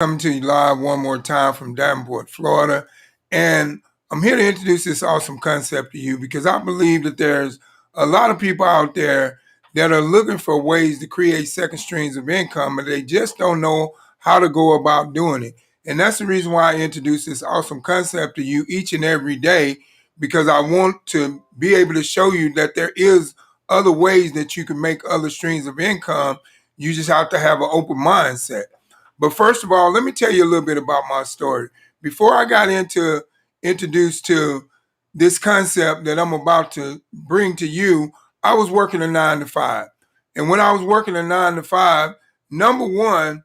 Coming to you live one more time from Davenport, Florida. And I'm here to introduce this awesome concept to you because I believe that there's a lot of people out there that are looking for ways to create second streams of income, but they just don't know how to go about doing it. And that's the reason why I introduce this awesome concept to you each and every day, because I want to be able to show you that there is other ways that you can make other streams of income. You just have to have an open mindset. But first of all, let me tell you a little bit about my story. Before I got introduced to this concept that I'm about to bring to you, I was working a 9 to 5. And when I was working a 9 to 5, number one,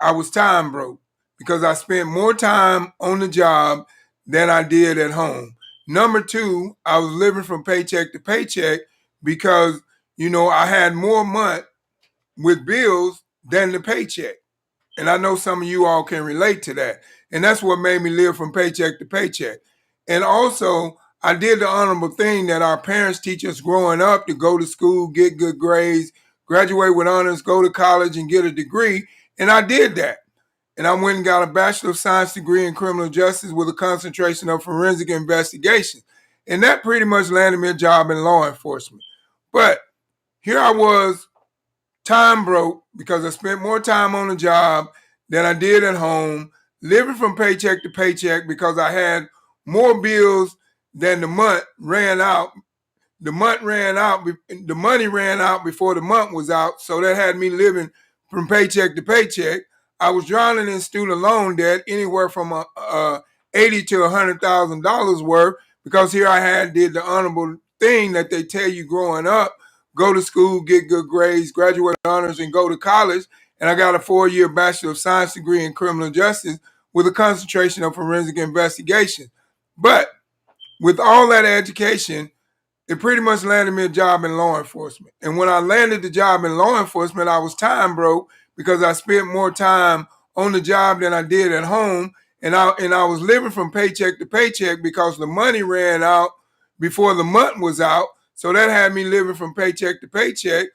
I was time broke because I spent more time on the job than I did at home. Number two, I was living from paycheck to paycheck because, I had more month with bills than the paycheck. And I know some of you all can relate to that. And that's what made me live from paycheck to paycheck. And also, I did the honorable thing that our parents teach us growing up, to go to school, get good grades, graduate with honors, go to college and get a degree. And I did that. And I went and got a Bachelor of Science degree in criminal justice with a concentration of forensic investigation. And that pretty much landed me a job in law enforcement. But here I was, time broke because I spent more time on the job than I did at home, living from paycheck to paycheck because I had more bills than the month ran out. The money ran out before the month was out, so that had me living from paycheck to paycheck. I was drowning in student loan debt, anywhere from $80,000 to $100,000 worth, because here I did the honorable thing that they tell you growing up: go to school, get good grades, graduate with honors, and go to college. And I got a 4-year Bachelor of Science degree in criminal justice with a concentration of forensic investigation. But with all that education, it pretty much landed me a job in law enforcement. And when I landed the job in law enforcement, I was time broke because I spent more time on the job than I did at home. And I was living from paycheck to paycheck because the money ran out before the month was out. So that had me living from paycheck to paycheck.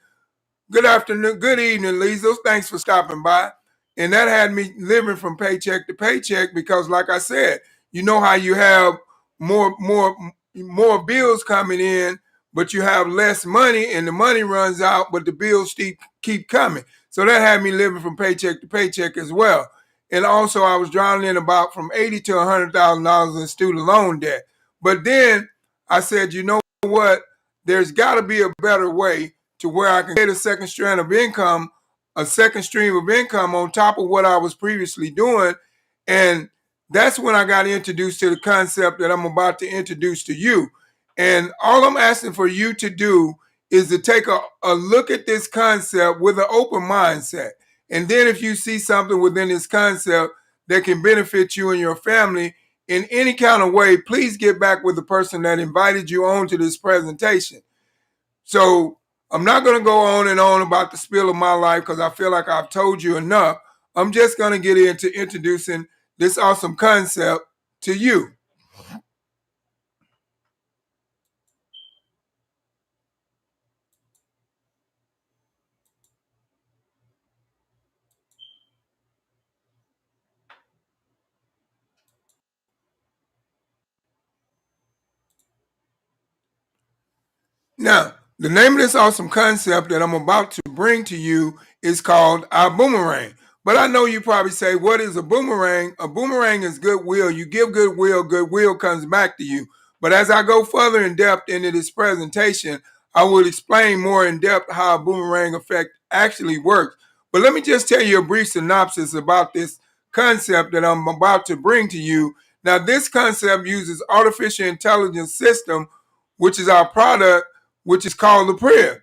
Good afternoon, good evening, Lisa. Thanks for stopping by. And that had me living from paycheck to paycheck because, like I said, you know how you have more bills coming in, but you have less money, and the money runs out, but the bills keep coming. So that had me living from paycheck to paycheck as well. And also, I was drowning in about from $80,000 to $100,000 in student loan debt. But then I said, you know what? There's got to be a better way to where I can get a second strand of income, a second stream of income on top of what I was previously doing. And that's when I got introduced to the concept that I'm about to introduce to you. And all I'm asking for you to do is to take a look at this concept with an open mindset. And then if you see something within this concept that can benefit you and your family in any kind of way, please get back with the person that invited you on to this presentation. So I'm not going to go on and on about the spill of my life because I feel like I've told you enough. I'm just going to get into introducing this awesome concept to you. Now, the name of this awesome concept that I'm about to bring to you is called a boomerang. But I know you probably say, what is a boomerang? A boomerang is goodwill. You give goodwill, goodwill comes back to you. But as I go further in depth into this presentation, I will explain more in depth how a boomerang effect actually works. But let me just tell you a brief synopsis about this concept that I'm about to bring to you. Now, this concept uses artificial intelligence system, which is our product, which is called the Crib.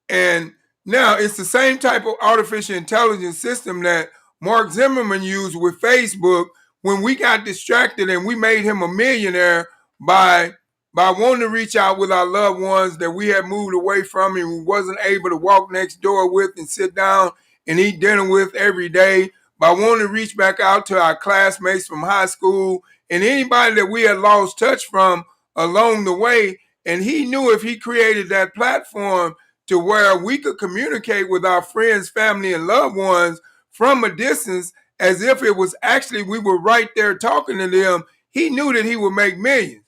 And now it's the same type of artificial intelligence system that Mark Zimmerman used with Facebook when we got distracted and we made him a millionaire by wanting to reach out with our loved ones that we had moved away from and we wasn't able to walk next door with and sit down and eat dinner with every day, by wanting to reach back out to our classmates from high school and anybody that we had lost touch from along the way. And he knew if he created that platform to where we could communicate with our friends, family, and loved ones from a distance as if it was actually we were right there talking to them. He knew that he would make millions.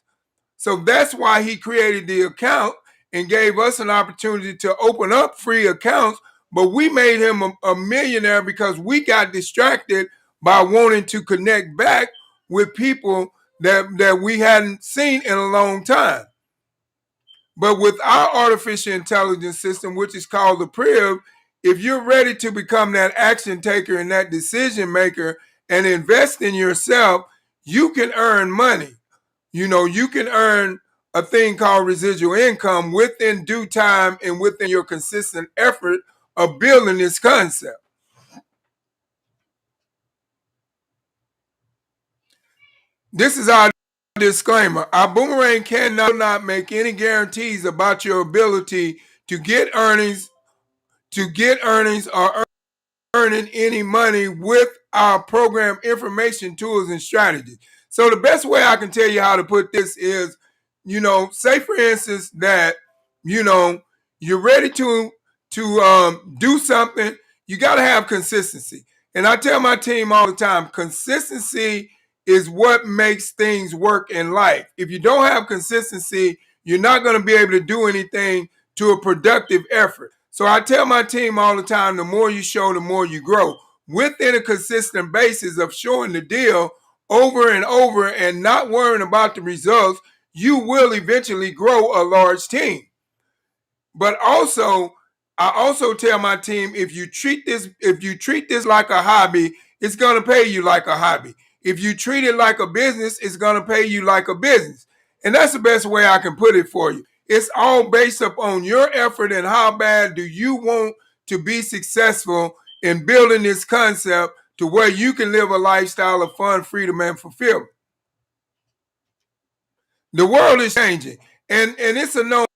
So that's why he created the account and gave us an opportunity to open up free accounts. But we made him a millionaire because we got distracted by wanting to connect back with people that we hadn't seen in a long time. But with our artificial intelligence system, which is called the Priv, if you're ready to become that action taker and that decision maker and invest in yourself, you can earn money. You can earn a thing called residual income within due time and within your consistent effort of building this concept. This is our disclaimer. Our boomerang cannot make any guarantees about your ability to get earnings, or earning any money with our program information, tools, and strategies. So the best way I can tell you how to put this is, say for instance that, you're ready to do something. You got to have consistency. And I tell my team all the time, consistency is what makes things work in life. If you don't have consistency, you're not going to be able to do anything to a productive effort. So I tell my team all the time, the more you show, the more you grow. Within a consistent basis of showing the deal over and over and not worrying about the results, you will eventually grow a large team. But also, I also tell my team, if you treat this like a hobby, it's going to pay you like a hobby. If you treat it like a business, it's going to pay you like a business. And that's the best way I can put it for you. It's all based upon your effort and how bad do you want to be successful in building this concept to where you can live a lifestyle of fun, freedom, and fulfillment. The world is changing, and it's a known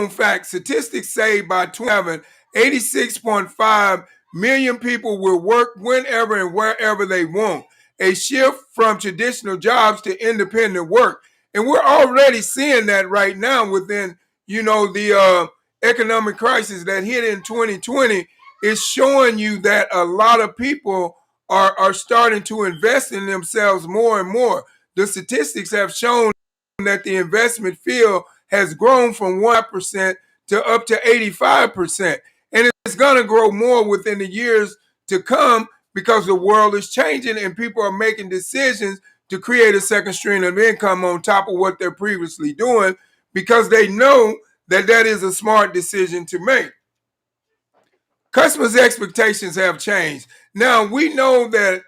fact. Statistics say by 2027, 86.5 million people will work whenever and wherever they want. A shift from traditional jobs to independent work. And we're already seeing that right now within, the economic crisis that hit in 2020 is showing you that a lot of people are starting to invest in themselves more and more. The statistics have shown that the investment field has grown from 1% to up to 85%. And it's going to grow more within the years to come because the world is changing and people are making decisions to create a second stream of income on top of what they're previously doing because they know that that is a smart decision to make. Customers' expectations have changed. Now, we know that,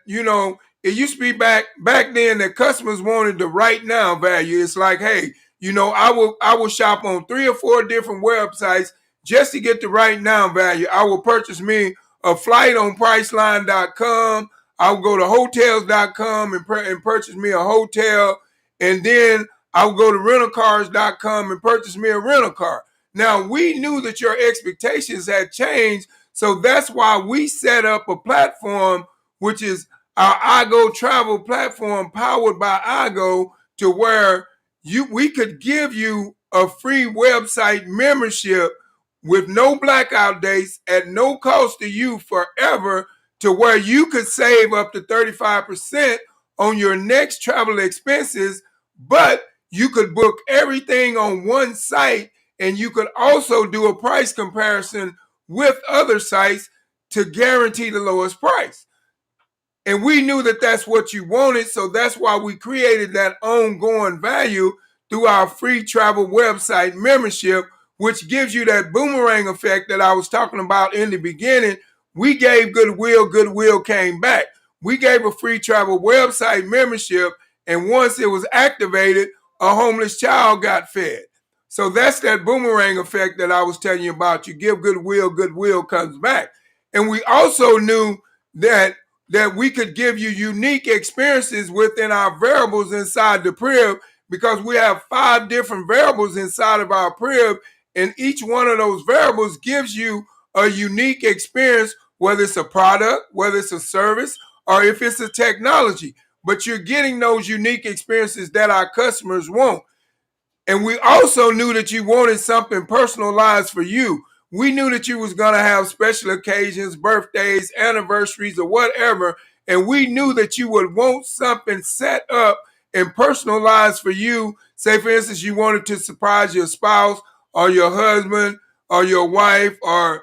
it used to be back then that customers wanted the right now value. It's like, hey, I will shop on 3 or 4 different websites just to get the right now value. I will purchase me a flight on Priceline.com. I will go to hotels.com and purchase me a hotel. And then I will go to rentalcars.com and purchase me a rental car. Now, we knew that your expectations had changed. So that's why we set up a platform, which is our iGo travel platform powered by iGo, to where we could give you a free website membership with no blackout dates at no cost to you forever, to where you could save up to 35% on your next travel expenses, but you could book everything on one site and you could also do a price comparison with other sites to guarantee the lowest price. And we knew that that's what you wanted, so that's why we created that ongoing value through our free travel website membership, which gives you that boomerang effect that I was talking about in the beginning. We gave goodwill, goodwill came back. We gave a free travel website membership, and once it was activated, a homeless child got fed. So that's that boomerang effect that I was telling you about. You give goodwill, goodwill comes back. And we also knew that we could give you unique experiences within our variables inside the Priv, because we have 5 different variables inside of our Priv, and each one of those variables gives you a unique experience, whether it's a product, whether it's a service, or if it's a technology. But you're getting those unique experiences that our customers want. And we also knew that you wanted something personalized for you. We knew that you was going to have special occasions, birthdays, anniversaries, or whatever. and we knew that you would want something set up and personalized for you. Say, for instance, you wanted to surprise your spouse or your husband or your wife, or,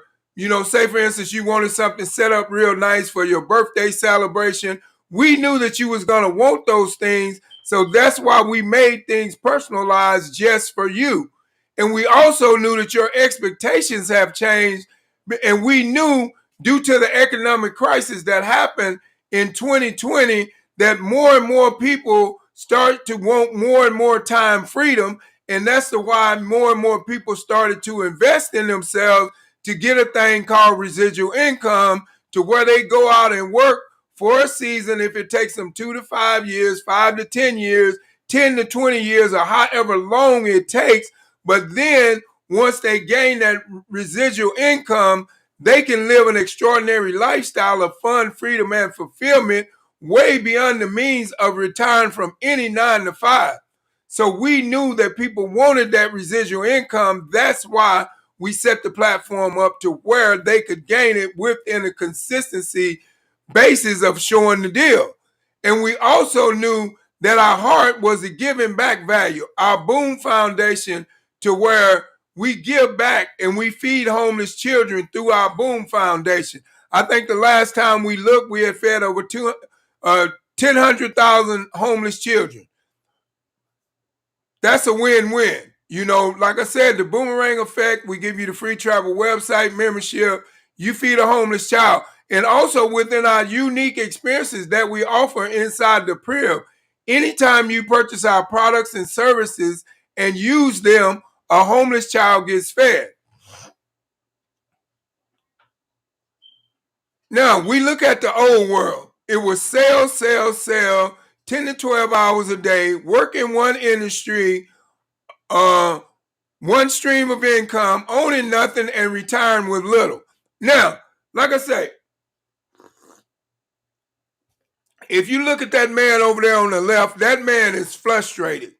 say, for instance, you wanted something set up real nice for your birthday celebration. We knew that you was going to want those things. So that's why we made things personalized just for you. And we also knew that your expectations have changed. And we knew, due to the economic crisis that happened in 2020, that more and more people start to want more and more time freedom. And that's why more and more people started to invest in themselves to get a thing called residual income, to where they go out and work for a season. If it takes them 2 to 5 years, 5 to 10 years, 10 to 20 years, or however long it takes. But then once they gain that residual income, they can live an extraordinary lifestyle of fun, freedom, and fulfillment way beyond the means of retiring from any 9 to 5. So we knew that people wanted that residual income. That's why we set the platform up to where they could gain it within a consistency basis of showing the deal. And we also knew that our heart was a giving back value. Our Boom Foundation, to where we give back and we feed homeless children through our Boom Foundation. I think the last time we looked, we had fed over 100,000 homeless children. That's a win-win. Like I said, the Boomerang Effect, we give you the free travel website membership. You feed a homeless child. And also within our unique experiences that we offer inside the Crib, anytime you purchase our products and services and use them, a homeless child gets fed. Now, we look at the old world. It was sell, 10 to 12 hours a day, work in one industry, one stream of income, owning nothing, and retiring with little. Now, like I say, if you look at that man over there on the left, that man is frustrated.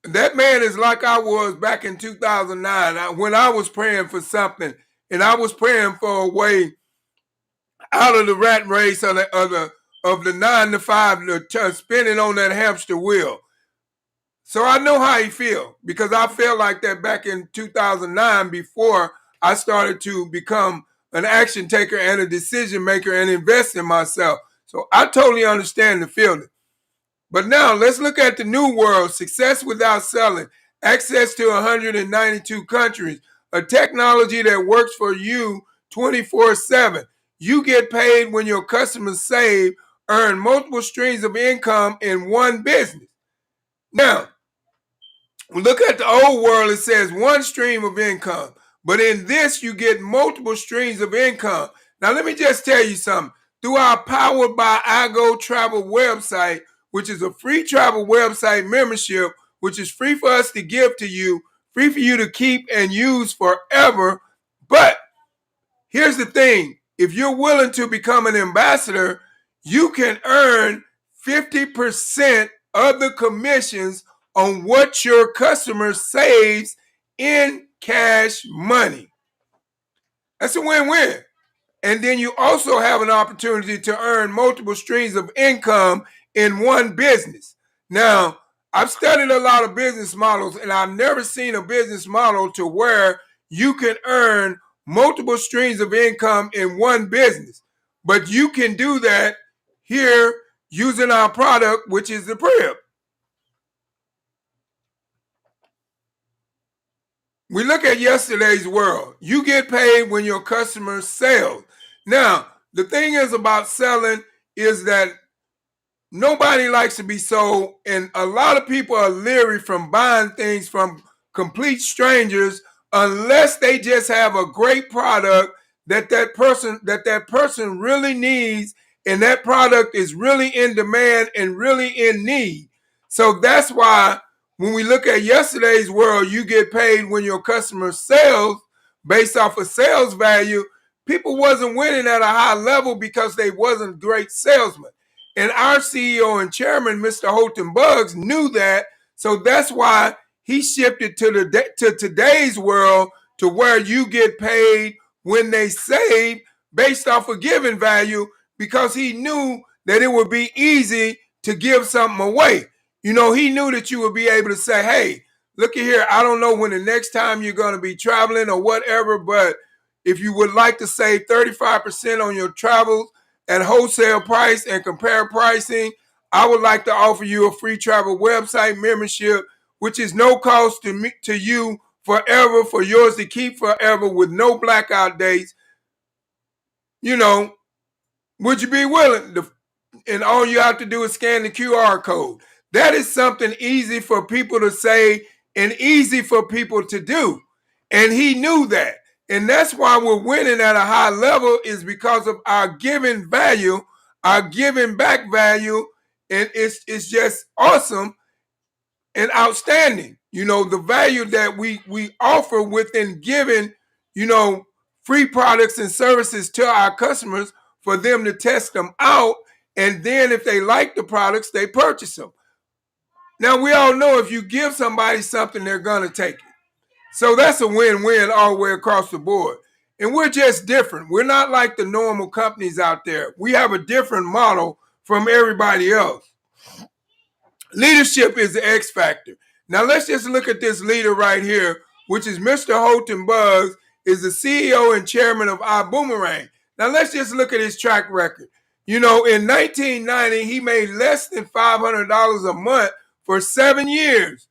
That man is like I was back in 2009 when I was praying for something, and I was praying for a way out of the rat race of the 9 to 5, spinning on that hamster wheel. So I know how he feel, because I felt like that back in 2009 before I started to become an action taker and a decision maker and invest in myself. So I totally understand the feeling. But now let's look at the new world: success without selling, access to 192 countries, a technology that works for you 24/7. You get paid when your customers save, earn multiple streams of income in one business. Now, look at the old world. It says one stream of income, but in this you get multiple streams of income. Now let me just tell you something. Through our Powered by iGo Travel website, which is a free travel website membership, which is free for us to give to you, free for you to keep and use forever. But here's the thing: if you're willing to become an ambassador, you can earn 50% of the commissions on what your customer saves in cash money. That's a win-win. And then you also have an opportunity to earn multiple streams of income in one business. Now, I've studied a lot of business models, and I've never seen a business model to where you can earn multiple streams of income in one business. But you can do that here using our product, which is the Crib. We look at yesterday's world. You get paid when your customer sells. Now, the thing is about selling is that nobody likes to be sold, and a lot of people are leery from buying things from complete strangers unless they just have a great product that person really needs, and that product is really in demand and really in need. So that's why when we look at yesterday's world, you get paid when your customer sells based off of sales value. People wasn't winning at a high level because they wasn't great salesmen. And our CEO and chairman, Mr. Holton Buggs, knew that. So that's why he shifted to today's world, to where you get paid when they save based off of giving value, because he knew that it would be easy to give something away. You know, he knew that you would be able to say, hey, look at here, I don't know when the next time you're going to be traveling or whatever, but if you would like to save 35% on your travels at wholesale price and compare pricing, I would like to offer you a free travel website membership, which is no cost to you forever, for yours to keep forever with no blackout dates. You know, would you be willing to? And all you have to do is scan the QR code. That is something easy for people to say and easy for people to do. And he knew that. And that's why we're winning at a high level, is because of our giving value, our giving back value. And it's just awesome and outstanding. You know, the value that we offer within giving, you know, free products and services to our customers for them to test them out. And then if they like the products, they purchase them. Now, we all know if you give somebody something, they're going to take it. So that's a win-win all the way across the board. And we're just different. We're not like the normal companies out there. We have a different model from everybody else. Leadership is the X factor. Now let's just look at this leader right here, which is Mr. Holton Buggs, is the CEO and chairman of iBoomerang. Now let's just look at his track record. You know, in 1990, he made less than $500 a month for 7 years.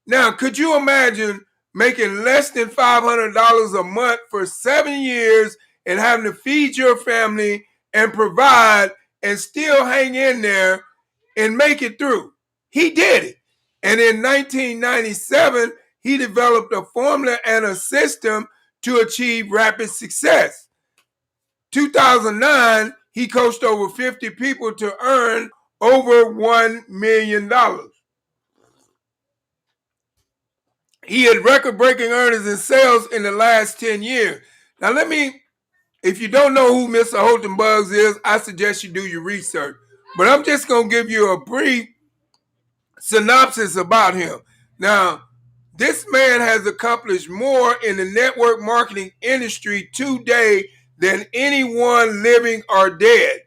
Now, could you imagine making less than $500 a month for 7 years and having to feed your family and provide and still hang in there and make it through? He did it. And in 1997, he developed a formula and a system to achieve rapid success. 2009, he coached over 50 people to earn over $1 million. He had record-breaking earnings and sales in the last 10 years. Now, if you don't know who Mr. Holton Buggs is, I suggest you do your research. But I'm just going to give you a brief synopsis about him. Now, this man has accomplished more in the network marketing industry today than anyone living or dead.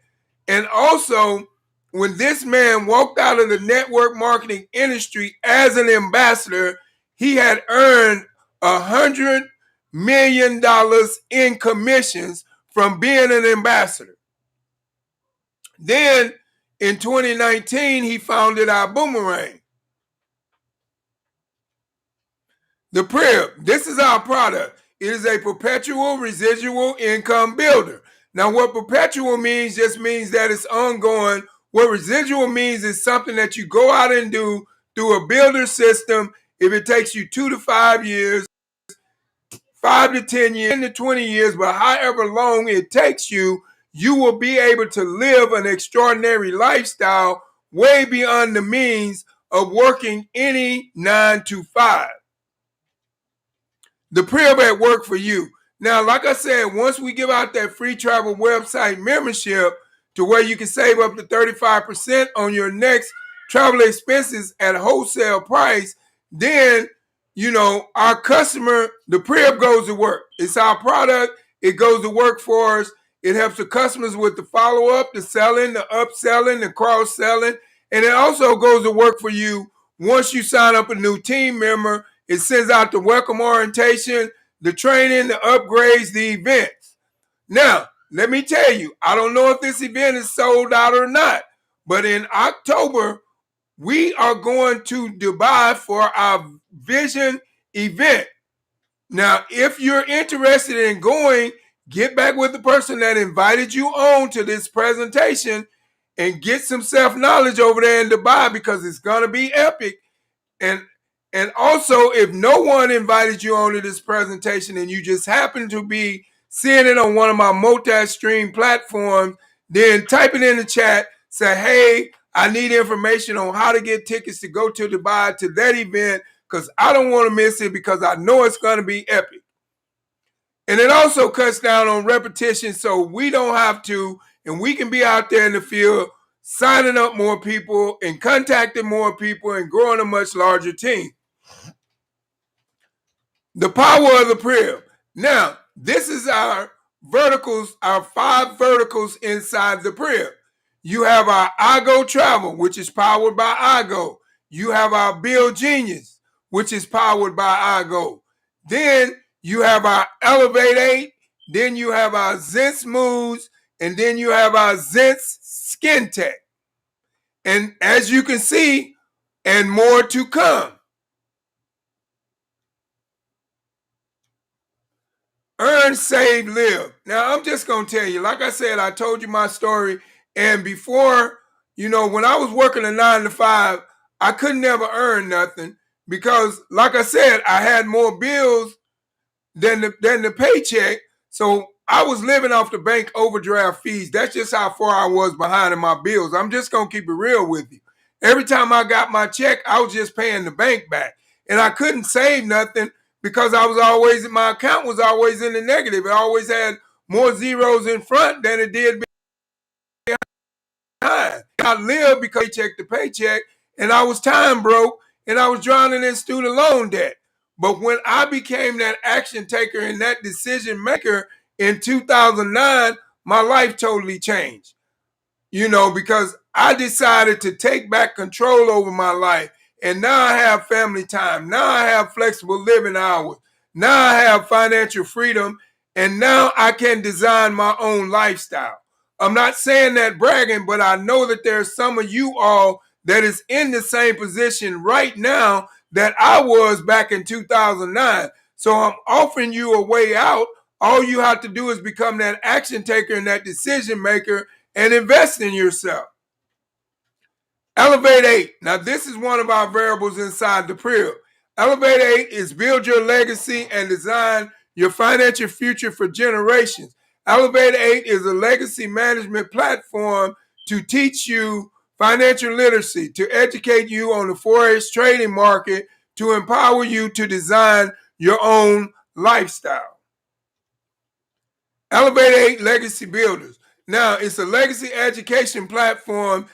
And also, when this man walked out of the network marketing industry as an ambassador, he had earned $100 million in commissions from being an ambassador. Then in 2019, he founded iBoomerang. The Prib, this is our product. It is a perpetual residual income builder. Now, what perpetual means just means that it's ongoing. What residual means is something that you go out and do through a builder system. If it takes you 2 to 5 years, 5 to 10 years, 10 to 20 years, but however long it takes you, you will be able to live an extraordinary lifestyle way beyond the means of working any 9 to 5. The Prib at work for you. Now, like I said, once we give out that free travel website membership to where you can save up to 35% on your next travel expenses at wholesale price, then, you know, our customer, the Prib goes to work. It's our product. It goes to work for us. It helps the customers with the follow-up, the selling, the upselling, the cross-selling. And it also goes to work for you once you sign up a new team member. It sends out the welcome orientation, the training, the upgrades, the events. Now, let me tell you, I don't know if this event is sold out or not, but in October, we are going to Dubai for our Vision event. Now, if you're interested in going, get back with the person that invited you on to this presentation and get some self-knowledge over there in Dubai, because it's going to be epic. And also, if no one invited you onto this presentation and you just happen to be seeing it on one of my multi-stream platforms, then type it in the chat, say, hey, I need information on how to get tickets to go to Dubai to that event, because I don't want to miss it, because I know it's going to be epic. And it also cuts down on repetition, so we don't have to, and we can be out there in the field signing up more people and contacting more people and growing a much larger team. The power of the Prib. Now, this is our verticals, our 5 verticals inside the Prib. You have our iGo Travel, which is powered by iGo. You have our Bill Genius, which is powered by iGo. Then you have our Elevate 8. Then you have our Zen Smooths. And then you have our Zen Skin Tech. And as you can see, and more to come. Earn, save, live. Now, I'm just going to tell you, like I said, I told you my story. And before, when I was working a 9 to 5, I could never earn nothing because, like I said, I had more bills than the paycheck. So I was living off the bank overdraft fees. That's just how far I was behind in my bills. I'm just going to keep it real with you. Every time I got my check, I was just paying the bank back. And I couldn't save nothing because my account was always in the negative. It always had more zeros in front than it did behind. I lived because paycheck to paycheck, and I was time broke, and I was drowning in student loan debt. But when I became that action taker and that decision maker in 2009, my life totally changed. Because I decided to take back control over my life. And now I have family time. Now I have flexible living hours. Now I have financial freedom. And now I can design my own lifestyle. I'm not saying that bragging, but I know that there's some of you all that is in the same position right now that I was back in 2009. So I'm offering you a way out. All you have to do is become that action taker and that decision maker and invest in yourself. Elevate 8. Now, this is one of our variables inside the PRIB. Elevate 8 is build your legacy and design your financial future for generations. Elevate 8 is a legacy management platform to teach you financial literacy, to educate you on the Forex trading market, to empower you to design your own lifestyle. Elevate 8 Legacy Builders. Now, it's a legacy education platform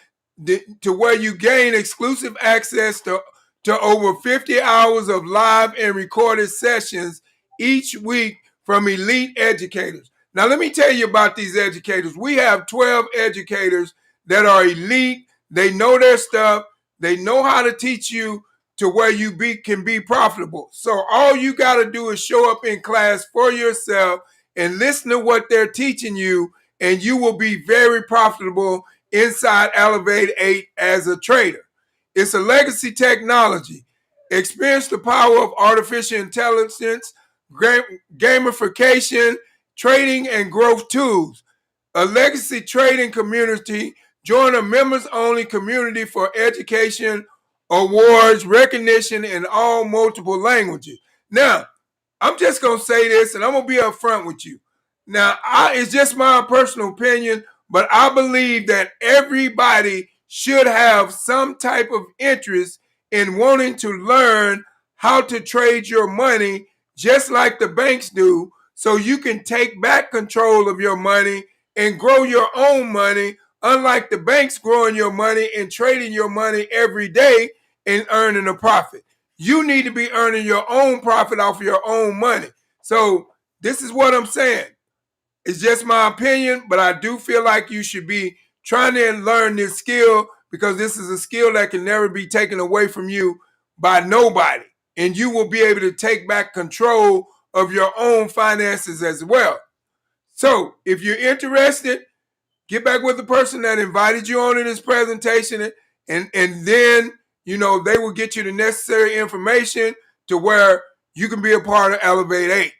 to where you gain exclusive access to over 50 hours of live and recorded sessions each week from elite educators. Now, let me tell you about these educators. We have 12 educators that are elite. They know their stuff. They know how to teach you to where you can be profitable. So all you got to do is show up in class for yourself and listen to what they're teaching you, and you will be very profitable inside Elevate 8 as a trader. It's a legacy technology. Experience the power of artificial intelligence, gamification, trading, and growth tools. A legacy trading community. Join a members-only community for education, awards, recognition in all multiple languages. Now, I'm just going to say this, and I'm going to be upfront with you. Now, it's just my personal opinion, but I believe that everybody should have some type of interest in wanting to learn how to trade your money just like the banks do, so you can take back control of your money and grow your own money, unlike the banks growing your money and trading your money every day and earning a profit. You need to be earning your own profit off of your own money. So this is what I'm saying. It's just my opinion, but I do feel like you should be trying to learn this skill, because this is a skill that can never be taken away from you by nobody. And you will be able to take back control of your own finances as well. So if you're interested, get back with the person that invited you on to this presentation, and then they will get you the necessary information to where you can be a part of Elevate 8.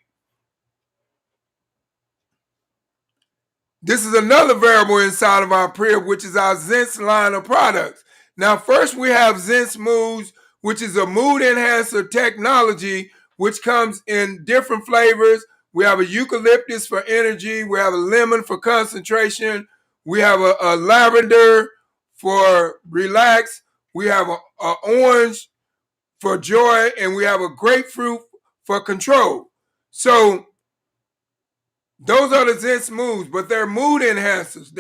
This is another variable inside of our PRIB, which is our Zens line of products. Now, first we have Zen Smooths, which is a mood enhancer technology, which comes in different flavors. We have a eucalyptus for energy. We have a lemon for concentration. We have a lavender for relax. We have a orange for joy, and we have a grapefruit for control. So those are the Zen Smooths, but they're mood enhancers.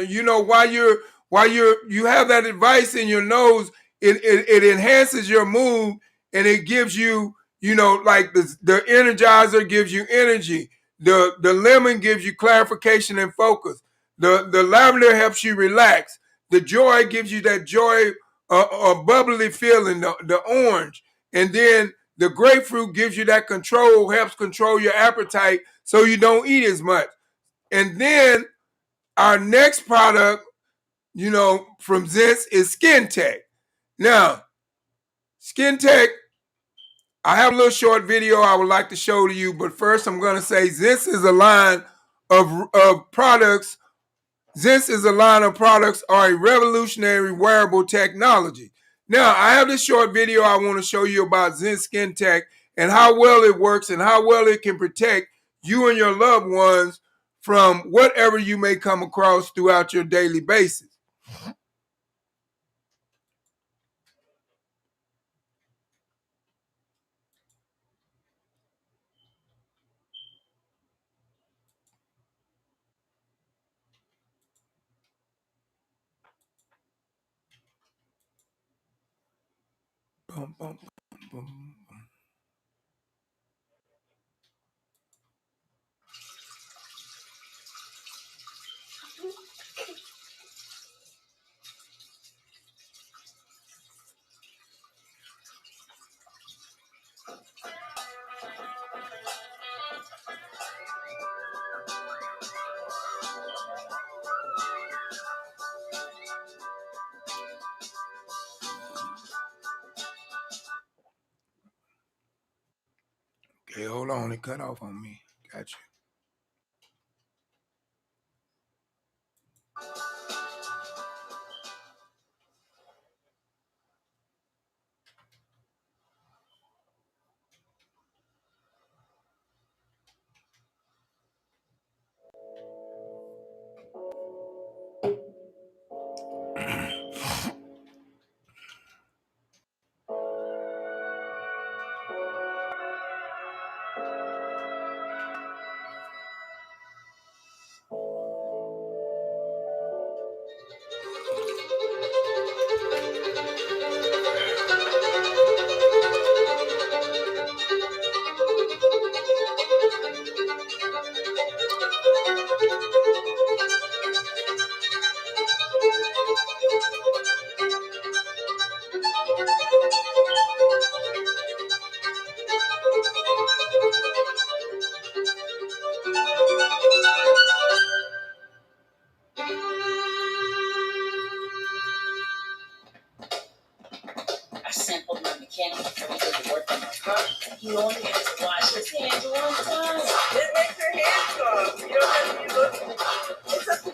While you have that advice in your nose, it enhances your mood, and it gives you, like the Energizer gives you energy. The lemon gives you clarification and focus. The lavender helps you relax. The joy gives you that joy, bubbly feeling, the orange. And then the grapefruit gives you that control, helps control your appetite so you don't eat as much. And then our next product, from Zest is Skin Tech. Now, Skin Tech, I have a little short video I would like to show to you, but first I'm going to say this is a line of products. This is a line of products or a revolutionary wearable technology. Now, I have this short video I want to show you about Zen Skin Tech and how well it works and how well it can protect you and your loved ones from whatever you may come across throughout your daily basis. Bum, bum, bum, bum. Okay, hold on. It cut off on me. Gotcha. I sampled my mechanic before he did the work on my car. He only has to wash his hands one time. It makes your hands soft. You don't have to be looking. It's a cool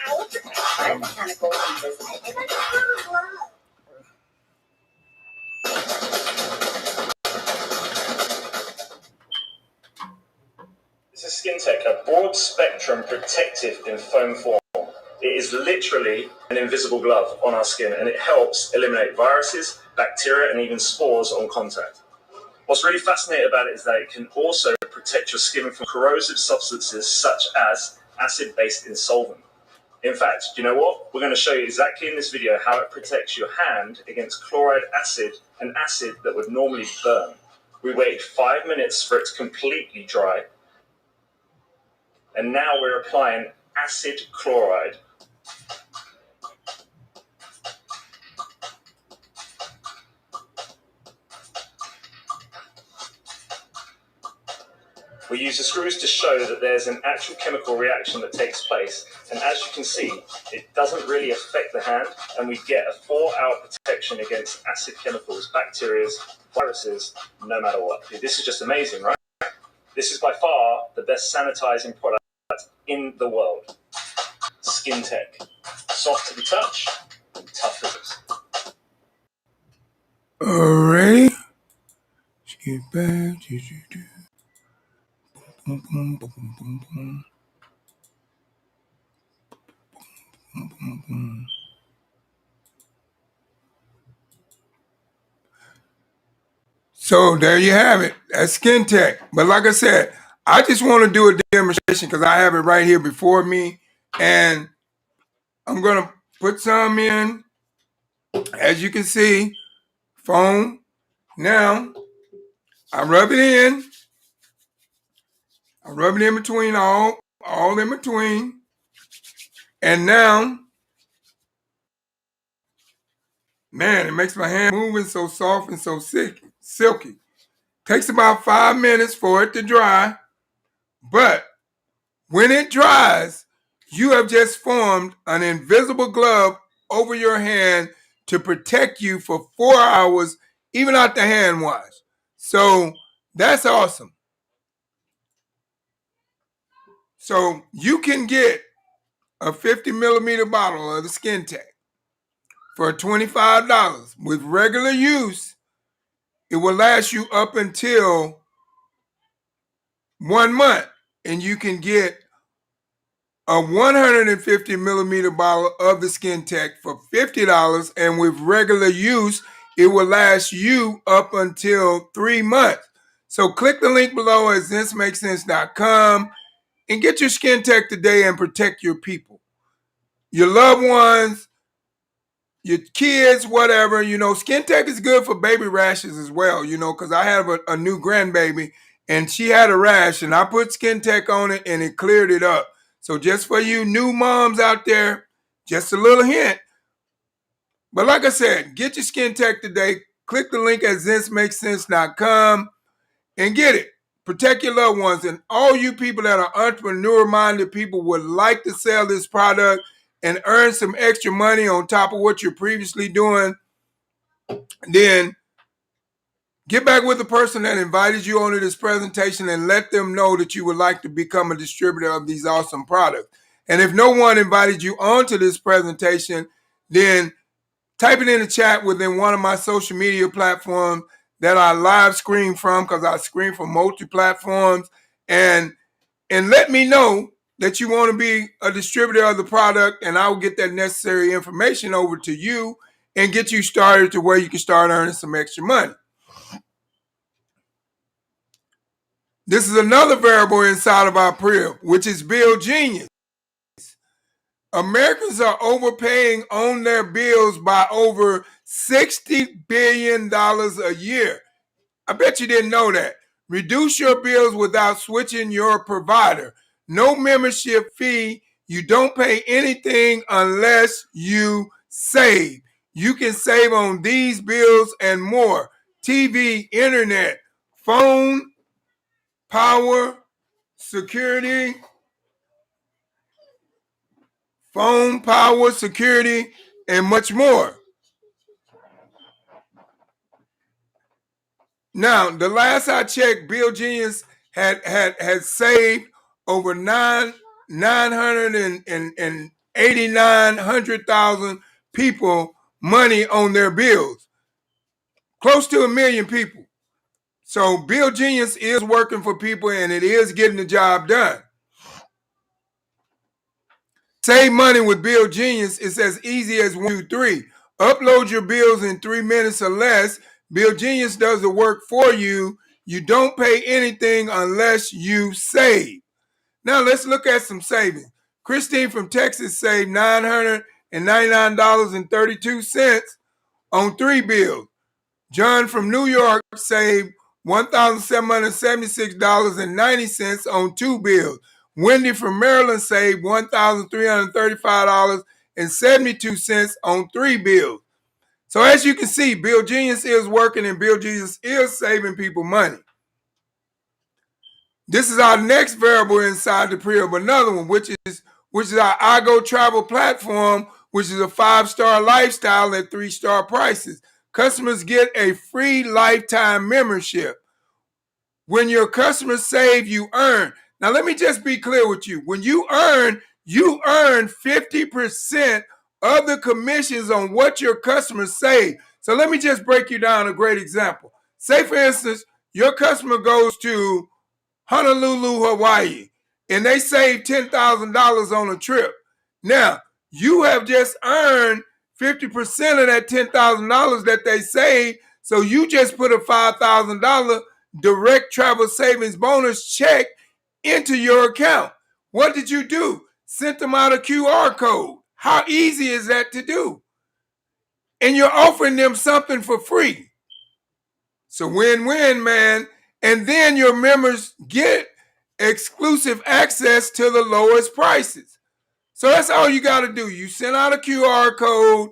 outfit. I'm mechanical in this. I think I can have a glove. This is Skin Tech, a broad spectrum protective in foam form. It is literally an invisible glove on our skin, and it helps eliminate viruses, bacteria, and even spores on contact. What's really fascinating about it is that it can also protect your skin from corrosive substances such as acid-based insolvent. In fact, you know what? We're going to show you exactly in this video how it protects your hand against chloride acid, an acid that would normally burn. We waited 5 minutes for it to completely dry, and now we're applying acid chloride. We use the screws to show that there's an actual chemical reaction that takes place, and as you can see, it doesn't really affect the hand, and we get a 4-hour protection against acid chemicals, bacteria, viruses, no matter what. This is just amazing, right? This is by far the best sanitizing product in the world. Skin Tech. Soft to the touch, tough as it. Alrighty. Let's get back. Boom, boom, boom, boom, boom, boom. Boom, boom, boom. So there you have it. That's Skin Tech. But like I said, I just want to do a demonstration because I have it right here before me. And I'm going to put some in. As you can see, foam. Now, I rub it in. I rub it in between, all in between. And now, Man, it makes my hand moving so soft and so silky. Takes about 5 minutes for it to dry, but when it dries, you have just formed an invisible glove over your hand to protect you for 4 hours, even after hand wash. So that's awesome. So you can get a 50 millimeter bottle of the Skin Tech for $25. With regular use, it will last you up until 1 month, and you can get a 150 millimeter bottle of the Skin Tech for $50, and with regular use, it will last you up until 3 months. So click the link below at thismakesense.com and get your Skin Tech today and protect your people, your loved ones, your kids, whatever. Skin Tech is good for baby rashes as well, because I have a new grandbaby and she had a rash and I put Skin Tech on it and it cleared it up. So just for you new moms out there, just a little hint. But like I said, get your Skin Tech today. Click the link at thismakesense.com and get it. Protect your loved ones. And all you people that are entrepreneur-minded people would like to sell this product and earn some extra money on top of what you're previously doing, then get back with the person that invited you onto this presentation and let them know that you would like to become a distributor of these awesome products. And if no one invited you onto this presentation, then type it in the chat within one of my social media platforms that I live stream from, because I stream from multi-platforms, and let me know that you want to be a distributor of the product, and I will get that necessary information over to you and get you started to where you can start earning some extra money. This is another variable inside of our PRIB, which is Bill Genius. Americans are overpaying on their bills by over $60 billion a year. I bet you didn't know that. Reduce your bills without switching your provider. No membership fee. You don't pay anything unless you save. You can save on these bills and more: TV, internet, phone, power, security, and much more. Now, the last I checked, Bill Genius had saved over 989,000 people money on their bills, close to 1 million people. So Bill Genius is working for people and it is getting the job done. Save money with Bill Genius. It's as easy as 1, 2, 3. Upload your bills in 3 minutes or less. Bill Genius does the work for you. You don't pay anything unless you save. Now let's look at some savings. Christine from Texas saved $999.32 on 3 bills. John from New York saved $1,776.90 on 2 bills. Wendy from Maryland saved $1,335.72 on 3 bills. So as you can see, Bill Genius is working and Bill Genius is saving people money. This is our next variable inside the PRIB, another one, which is our iGo Travel platform, which is a 5-star lifestyle at 3-star prices. Customers get a free lifetime membership. When your customers save, you earn. Now, let me just be clear with you. When you earn 50% of the commissions on what your customers save. So let me just break you down a great example. Say, for instance, your customer goes to Honolulu, Hawaii, and they save $10,000 on a trip. Now, you have just earned 50% of that $10,000 that they saved, so you just put a $5,000 direct travel savings bonus check into your account. What did you do? Sent them out a QR code. How easy is that to do? And you're offering them something for free. It's a win-win, man. And then your members get exclusive access to the lowest prices. So that's all you got to do. You send out a QR code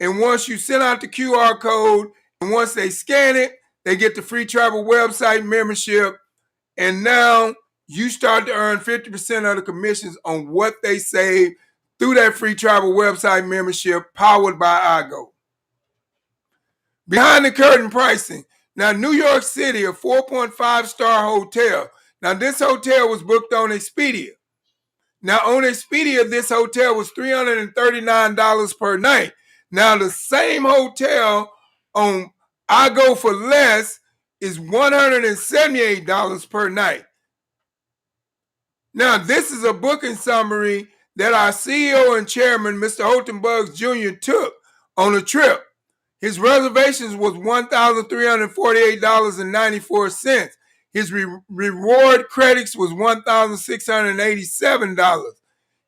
And once you send out the QR code, and once they scan it, they get the free travel website membership. And now you start to earn 50% of the commissions on what they save through that free travel website membership powered by iGo. Behind the curtain pricing. Now, New York City, a 4.5-star hotel. Now, this hotel was booked on Expedia. Now, on Expedia, this hotel was $339 per night. Now, the same hotel on iGo for Less is $178 per night. Now, this is a booking summary that our CEO and chairman, Mr. Holton Buggs Jr., took on a trip. His reservations was $1,348.94. His reward credits was $1,687.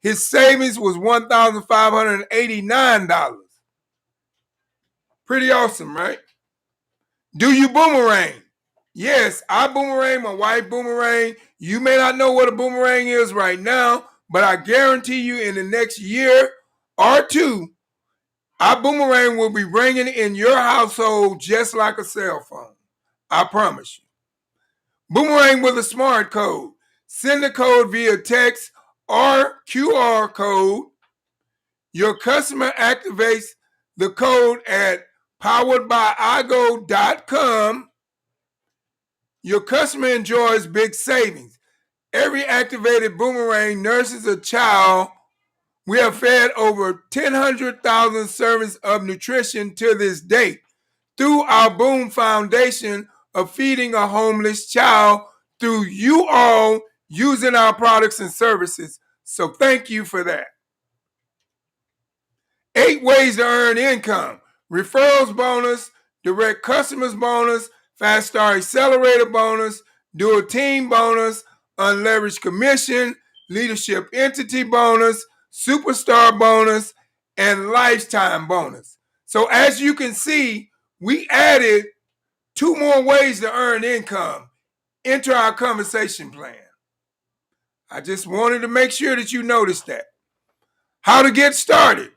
His savings was $1,589. Pretty awesome, right? Do you boomerang? Yes, I boomerang, my wife boomerang. You may not know what a boomerang is right now, but I guarantee you in the next year or two, our boomerang will be ringing in your household just like a cell phone. I promise you. Boomerang with a smart code. Send the code via text or QR code. Your customer activates the code at poweredbyigo.com. Your customer enjoys big savings. Every activated boomerang nurses a child. We have fed over 100,000 servings of nutrition to this date through our Boom Foundation of feeding a homeless child through you all using our products and services. So thank you for that. 8 ways to earn income. Referrals bonus, direct customers bonus, Fast Star Accelerator bonus, Dual Team bonus, unleveraged commission, leadership entity bonus, superstar bonus, and lifetime bonus. So as you can see, we added 2 more ways to earn income into our conversation plan. I just wanted to make sure that you noticed that. How to get started.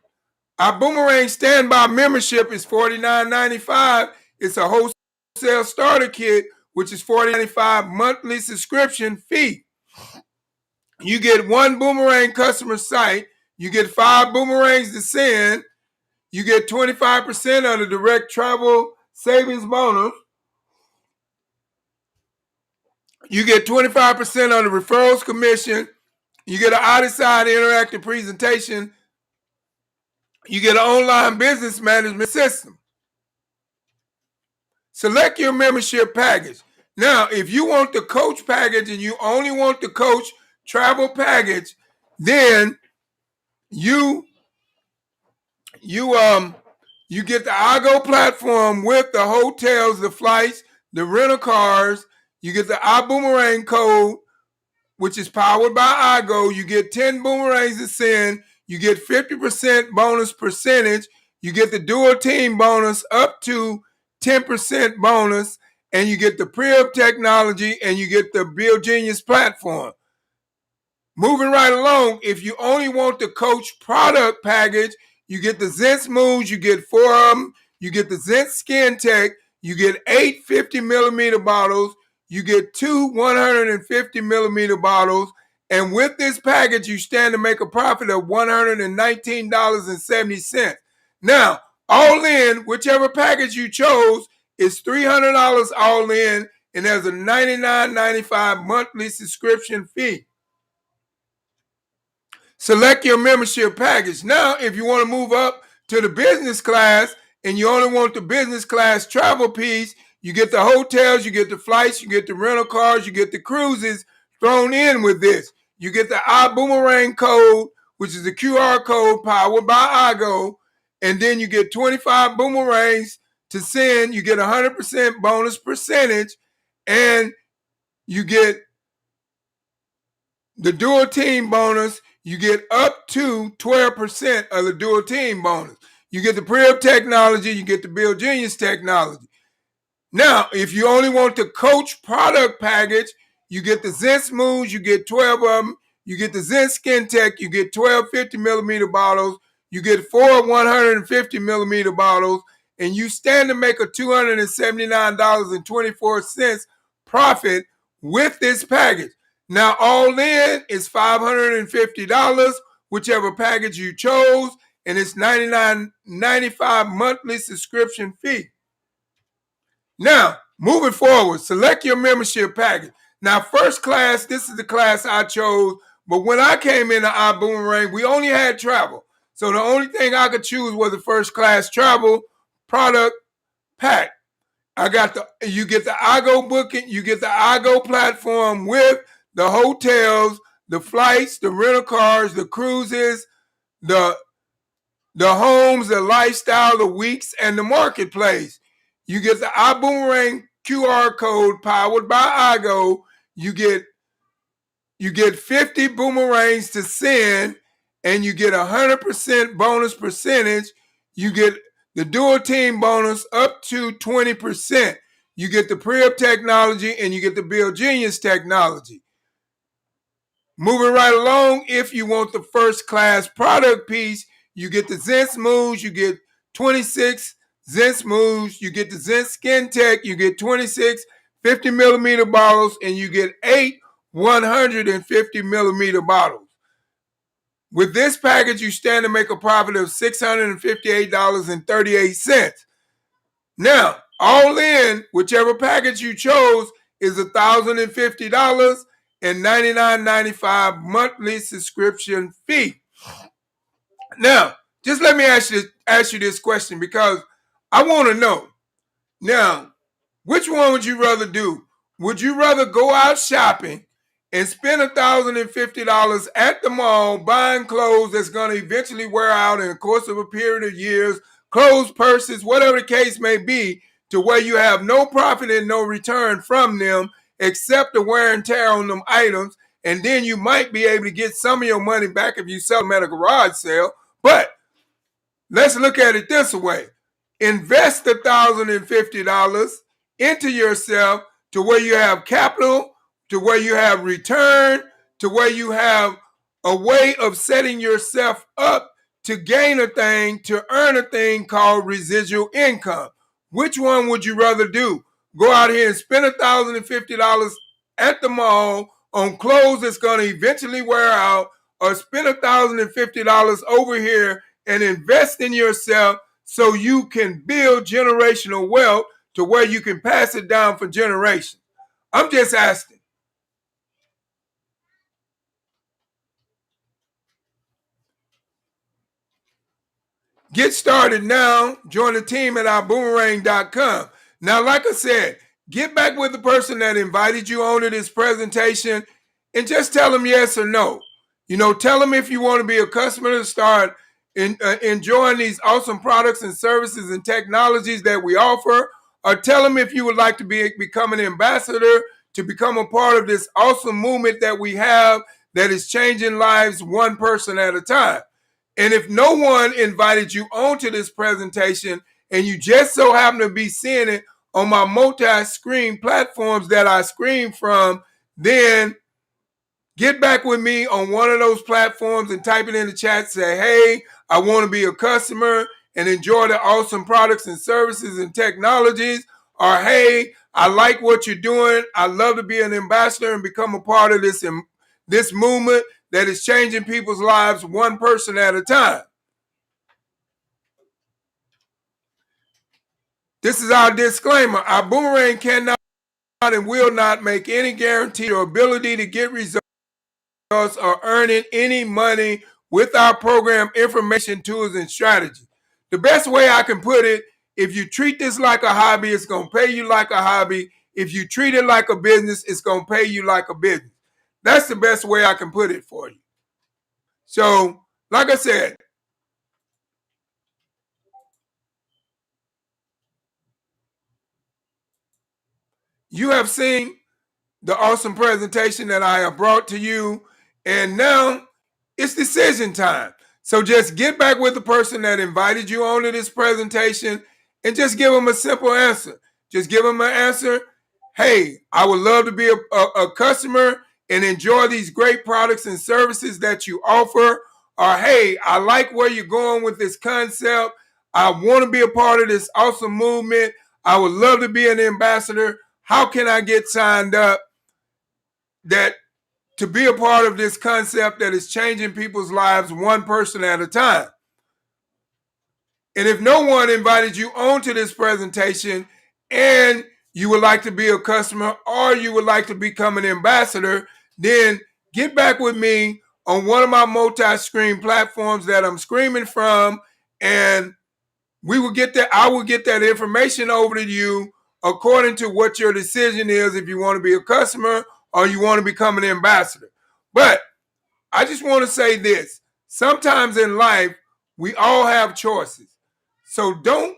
Our Boomerang Standby membership is $49.95. It's a wholesale starter kit, which is $40.95 monthly subscription fee. You get 1 Boomerang customer site. You get 5 boomerangs to send. You get 25% of the direct travel savings bonus. You get 25% of the referrals commission. You get an out-of-side interactive presentation. You get an online business management system. Select your membership package. Now, if you want the coach package and you only want the coach travel package, then you get the iGo platform with the hotels, the flights, the rental cars. You get the iBoomerang code, which is powered by iGo. You get 10 boomerangs to send. You get 50% bonus percentage. You get the dual team bonus up to 10% bonus, and you get the pre-up technology, and you get the Build Genius platform. Moving right along, if you only want the coach product package, you get the Zen Smooths, you get 4 of them, you get the Zen Skin Tech, you get 8 50-millimeter bottles, you get 2 150-millimeter bottles, and with this package, you stand to make a profit of $119.70. Now, all in, whichever package you chose, is $300 all in, and there's a $99.95 monthly subscription fee. Select your membership package. Now, if you want to move up to the business class and you only want the business class travel piece, you get the hotels, you get the flights, you get the rental cars, you get the cruises thrown in with this. You get the iBoomerang code, which is the QR code powered by iGo, and then you get 25 boomerangs to send. You get 100% bonus percentage, and you get the dual team bonus. You get up to 12% of the dual team bonus. You get the pre-up technology, you get the Build Genius technology. Now, if you only want the coach product package, you get the Zen Smooths, you get 12 of them. You get the Zen Skin Tech, you get 12 50-millimeter bottles. You get 4 150 milliliter bottles, and you stand to make a $279.24 profit with this package. Now, all in is $550, whichever package you chose, and it's $99.95 monthly subscription fee. Now, moving forward, select your membership package. Now, first class, this is the class I chose, but when I came into iBoomerang, we only had travel. So the only thing I could choose was the first class travel product pack. You get the iGo booking, you get the iGo platform with the hotels, the flights, the rental cars, the cruises, the homes, the lifestyle, the weeks, and the marketplace. You get the iBoomerang QR code powered by iGo. You get 50 boomerangs to send, and you get 100% bonus percentage. You get the dual team bonus up to 20%. You get the Pre-Up technology, and you get the Build Genius technology. Moving right along, if you want the first class product piece, you get the Zen Smooths, you get 26 Zen Smooths, you get the Zen Skin Tech, you get 26 50 millimeter bottles, and you get 8 150 millimeter bottles. With this package, you stand to make a profit of $658.38. Now, all in, whichever package you chose is $1,050 and $99.95 monthly subscription fee. Now, just let me ask you this question, because I want to know. Now, which one would you rather do? Would you rather go out shopping and spend $1,050 at the mall buying clothes that's going to eventually wear out in the course of a period of years, clothes, purses, whatever the case may be, to where you have no profit and no return from them except the wear and tear on them items, and then you might be able to get some of your money back if you sell them at a garage sale. But let's look at it this way. Invest $1,050 into yourself to where you have capital, to where you have return, to where you have a way of setting yourself up to gain a thing, to earn a thing called residual income. Which one would you rather do? Go out here and spend $1,050 at the mall on clothes that's going to eventually wear out, or spend $1,050 over here and invest in yourself so you can build generational wealth to where you can pass it down for generations? I'm just asking. Get started now. Join the team at iBoomerang.com. Now, like I said, get back with the person that invited you onto this presentation and just tell them yes or no. Tell them if you want to be a customer to start enjoying these awesome products and services and technologies that we offer, or tell them if you would like to become an ambassador, to become a part of this awesome movement that we have that is changing lives one person at a time. And if no one invited you onto this presentation and you just so happen to be seeing it on my multi-screen platforms that I screen from, then get back with me on one of those platforms and type it in the chat. Say, hey, I want to be a customer and enjoy the awesome products and services and technologies. Or, hey, I like what you're doing. I love to be an ambassador and become a part of this movement that is changing people's lives one person at a time. This is our disclaimer. iBoomerang cannot and will not make any guarantee or ability to get results or earning any money with our program information, tools, and strategies. The best way I can put it, if you treat this like a hobby, it's going to pay you like a hobby. If you treat it like a business, it's going to pay you like a business. That's the best way I can put it for you. So, like I said, you have seen the awesome presentation that I have brought to you, and now it's decision time. So just get back with the person that invited you onto this presentation and just give them a simple answer. Just give them an answer. Hey, I would love to be a customer and enjoy these great products and services that you offer. or hey, I like where you're going with this concept. I want to be a part of this awesome movement. I would love to be an ambassador. How can I get signed up that to be a part of this concept that is changing people's lives one person at a time? And if no one invited you onto this presentation and you would like to be a customer or you would like to become an ambassador, then get back with me on one of my multi-screen platforms that I'm screaming from, and we will get that. I will get that information over to you according to what your decision is, if you want to be a customer or you want to become an ambassador. But I just want to say this. Sometimes in life, we all have choices. So don't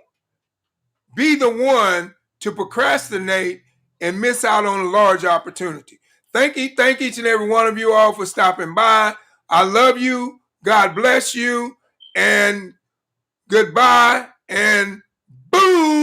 be the one to procrastinate and miss out on a large opportunity. Thank each and every one of you all for stopping by. I love you. God bless you. And goodbye and boom.